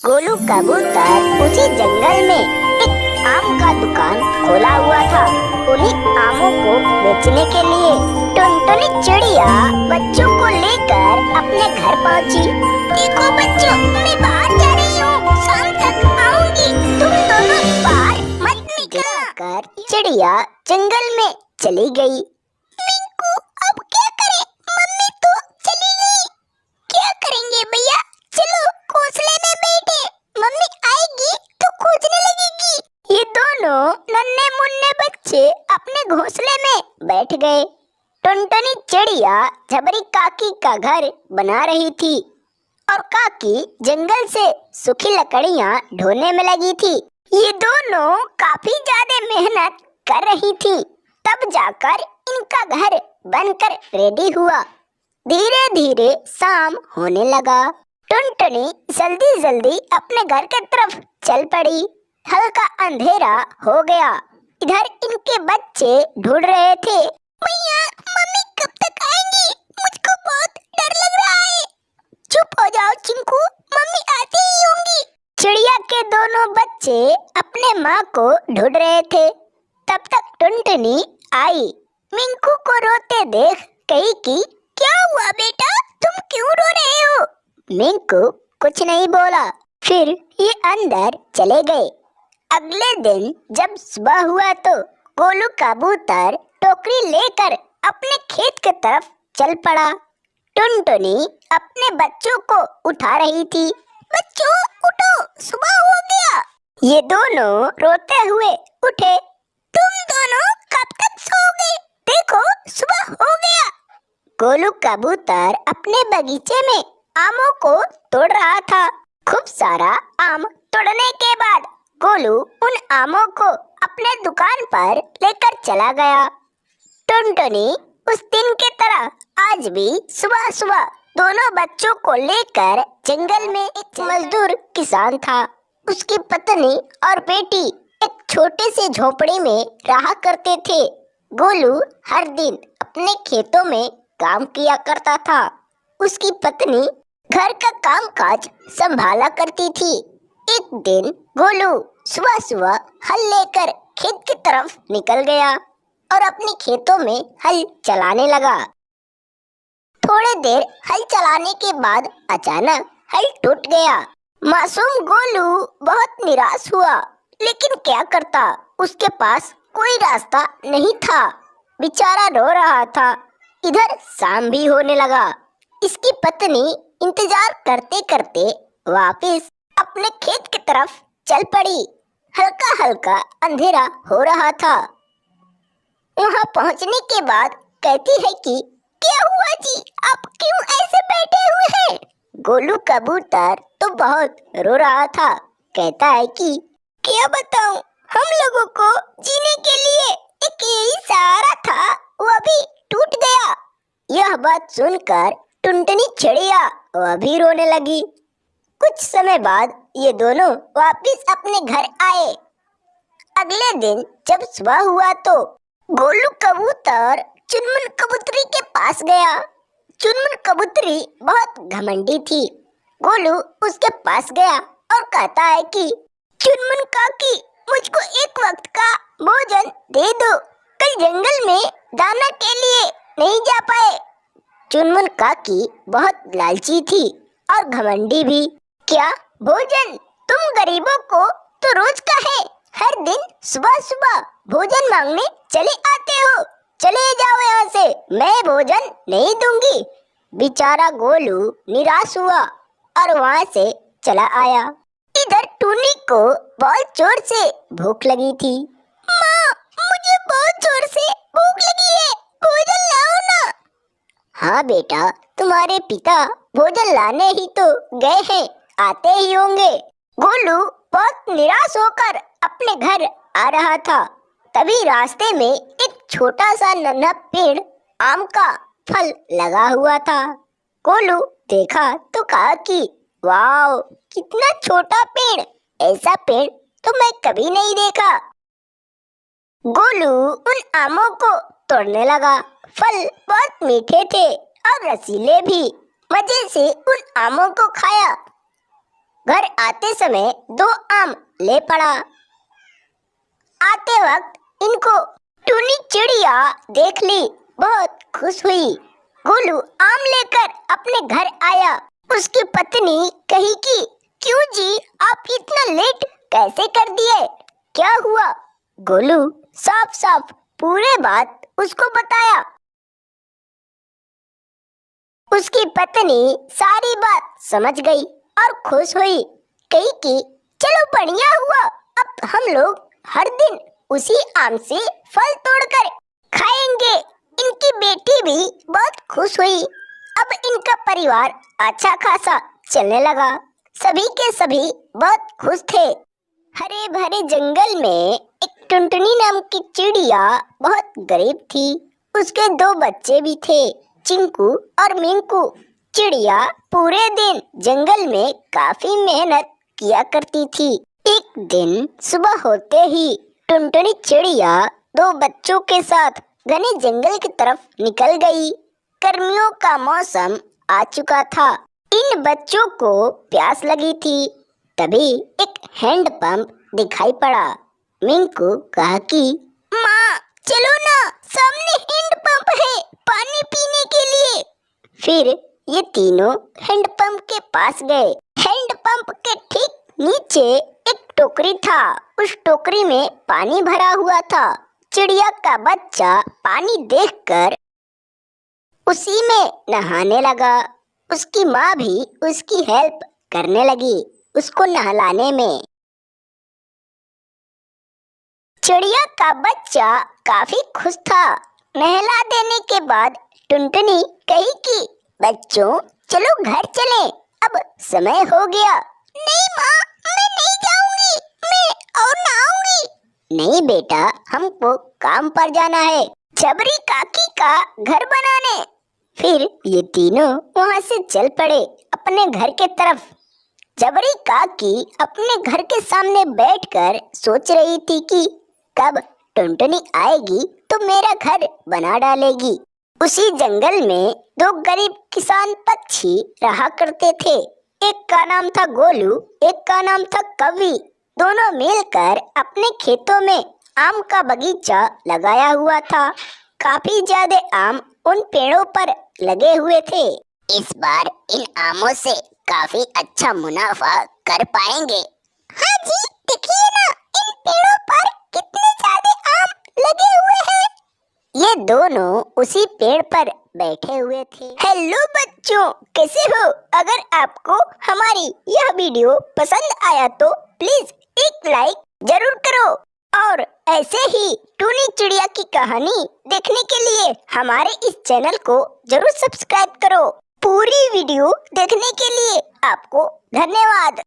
गोलू कबूतर उसी जंगल में एक आम का दुकान खोला हुआ था। उन्हीं आमों को बेचने के लिए टुनटुनी चिड़िया बच्चों को लेकर अपने घर पहुंची। देखो बच्चों, मैं बाहर जा रही हूँ, शाम तक आऊंगी, तुम दोनों बाहर मत निकलना। चिड़िया जंगल में चली गई। मिंकू, अब क्या करें? मम्मी तो चली गई। क्या करेंगे भैया? चलो घोंसले में बैठे, मम्मी आएगी तो खोजने लगेगी। ये दोनों नन्हे मुन्ने बच्चे अपने घोंसले में बैठ गए। टुनटुनी चिड़िया झबरी काकी का घर बना रही थी और काकी जंगल से सूखी लकड़ियां ढोने में लगी थी। ये दोनों काफी ज्यादा मेहनत कर रही थी, तब जाकर इनका घर बनकर रेडी हुआ। धीरे धीरे शाम होने लगा। टुनटुनी जल्दी जल्दी अपने घर की तरफ चल पड़ी। हल्का अंधेरा हो गया। इधर इनके बच्चे ढूंढ रहे थे। भैया, मम्मी कब तक आएंगी? मुझको बहुत डर लग रहा है। चुप हो जाओ चिंकू, मम्मी आती ही होंगी। चिड़िया के दोनों बच्चे अपने माँ को ढूंढ रहे थे। तब तक टुनटुनी आई। मिंकू को रोते देख कही कि क्या हुआ बेटा, तुम क्यों रो रहे हो? मिंकू कुछ नहीं बोला। फिर ये अंदर चले गए। अगले दिन जब सुबह हुआ तो गोलू कबूतर टोकरी लेकर अपने खेत की तरफ चल पड़ा। टुनटुनी अपने बच्चों को उठा रही थी। बच्चों उठो, सुबह हो गया। ये दोनों रोते हुए उठे। तुम दोनों कब तक सोओगे? देखो सुबह हो गया। गोलू कबूतर अपने बगीचे में आमों को तोड़ रहा था। खूब सारा आम तोड़ने के बाद गोलू उन आमों को अपने दुकान पर लेकर चला गया। टुनटुनी उस दिन की तरह आज भी सुबह सुबह दोनों बच्चों को लेकर जंगल में एक मजदूर किसान था। उसकी पत्नी और बेटी एक छोटे से झोपड़ी में रहा करते थे। गोलू हर दिन अपने खेतों में काम किया करता था। उसकी पत्नी घर का कामकाज संभाला करती थी। एक दिन गोलू सुबह सुबह हल लेकर खेत की तरफ निकल गया और अपने खेतों में हल चलाने लगा। थोड़ी देर हल चलाने के बाद अचानक हल टूट गया। मासूम गोलू बहुत निराश हुआ, लेकिन क्या करता, उसके पास कोई रास्ता नहीं था। बेचारा रो रहा था। इधर शाम भी होने लगा। इसकी पत्नी इंतजार करते करते वापस अपने खेत की तरफ चल पड़ी। हल्का हल्का अंधेरा हो रहा था। वहां पहुंचने के बाद कहती है कि क्या हुआ जी, आप क्यों ऐसे बैठे हुए हैं? गोलू कबूतर तो बहुत रो रहा था। कहता है कि क्या बताऊं, हम लोगों को जीने के लिए एक यही सहारा था, वो भी टूट गया। यह बात सुनकर टुनटुनी चिड़िया वह भी रोने लगी। कुछ समय बाद ये दोनों वापस अपने घर आए। अगले दिन जब सुबह हुआ तो गोलू कबूतर चुनमुन कबूतरी के पास गया। चुनमुन कबूतरी बहुत घमंडी थी। गोलू उसके पास गया और कहता है कि चुनमुन काकी, मुझको एक वक्त का भोजन दे दो, कल जंगल में दाना के लिए नहीं जा पाए। चुनमुन काकी बहुत लालची थी और घमंडी भी। क्या भोजन? तुम गरीबों को तो रोज का है, हर दिन सुबह सुबह भोजन मांगने चले आते हो। चले जाओ यहाँ से, मैं भोजन नहीं दूंगी। बेचारा गोलू निराश हुआ और वहाँ से चला आया। इधर टूनी को बहुत जोर से भूख लगी थी। माँ, मुझे बहुत जोर से भूख लगी है, भोजन लाओ ना। हाँ बेटा, तुम्हारे पिता भोजन लाने ही तो गए हैं, आते ही होंगे। गोलू बहुत निराश होकर अपने घर आ रहा था। तभी रास्ते में एक छोटा सा नन्हा पेड़ आम का फल लगा हुआ था। गोलू देखा तो कहा कि वाह, कितना छोटा पेड़, ऐसा पेड़ तो मैं कभी नहीं देखा। गोलू उन आमों को तोड़ने लगा। फल बहुत मीठे थे और रसीले भी। मजे से उन आमों को खाया। घर आते समय 2 आम ले पड़ा। आते वक्त इनको टुनी चिड़िया देख ली, बहुत खुश हुई। गोलू आम लेकर अपने घर आया। उसकी पत्नी कही कि क्यों जी, आप इतना लेट कैसे कर दिए, क्या हुआ? गोलू साफ साफ पूरे बात उसको बताया। उसकी पत्नी सारी बात समझ गई और खुश हुई। कही कि चलो बढ़िया हुआ, अब हम लोग हर दिन उसी आम से फल तोड़कर खाएंगे। इनकी बेटी भी बहुत खुश हुई। अब इनका परिवार अच्छा खासा चलने लगा। सभी के सभी बहुत खुश थे। हरे भरे जंगल में एक टुनटुनी नाम की चिड़िया बहुत गरीब थी। उसके 2 बच्चे भी थे, चिंकू और मिंकू। चिड़िया पूरे दिन जंगल में काफी मेहनत किया करती थी। एक दिन सुबह होते ही टुनटुनी चिड़िया 2 बच्चों के साथ घने जंगल की तरफ निकल गई। गर्मियों का मौसम आ चुका था। इन बच्चों को प्यास लगी थी। तभी एक हैंडपंप दिखाई पड़ा। मिंकू कहा कि माँ चलो ना, सामने हैंडपंप है पानी पीने के लिए। फिर ये तीनों हैंडपंप के पास गए। हैंडपंप के ठीक नीचे एक टोकरी था। उस टोकरी में पानी भरा हुआ था। चिड़िया का बच्चा पानी देखकर उसी में नहाने लगा। उसकी माँ भी उसकी हेल्प करने लगी उसको नहलाने में। चिड़िया का बच्चा काफी खुश था। नहला देने के बाद टुनटुनी कही कि बच्चों चलो घर चलें, अब समय हो गया। नहीं माँ, मैं नहीं जाऊंगी, मैं और नहाऊंगी। नहीं बेटा, हमको काम पर जाना है, जबरी काकी का घर बनाने। फिर ये तीनों वहाँ से चल पड़े अपने घर के तरफ। जबरी काकी अपने घर के सामने बैठकर सोच रही थी कि कब टुनटुनी आएगी तो मेरा घर बना डालेगी। उसी जंगल में 2 गरीब किसान पक्षी रहा करते थे। एक का नाम था गोलू, एक का नाम था कवि। दोनों मिलकर अपने खेतों में आम का बगीचा लगाया हुआ था। काफी ज्यादा आम उन पेड़ों पर लगे हुए थे। इस बार इन आमों से काफी अच्छा मुनाफा कर पाएंगे। हाँ जी, देखिए ना, इन पेड़ों पर कितने ज्यादा आम लगे हुए हैं। ये दोनों उसी पेड़ पर बैठे हुए थे। हेलो बच्चों, कैसे हो? अगर आपको हमारी यह वीडियो पसंद आया तो प्लीज एक लाइक जरूर करो और ऐसे ही टुनी चिड़िया की कहानी देखने के लिए हमारे इस चैनल को जरूर सब्सक्राइब करो। पूरी वीडियो देखने के लिए आपको धन्यवाद।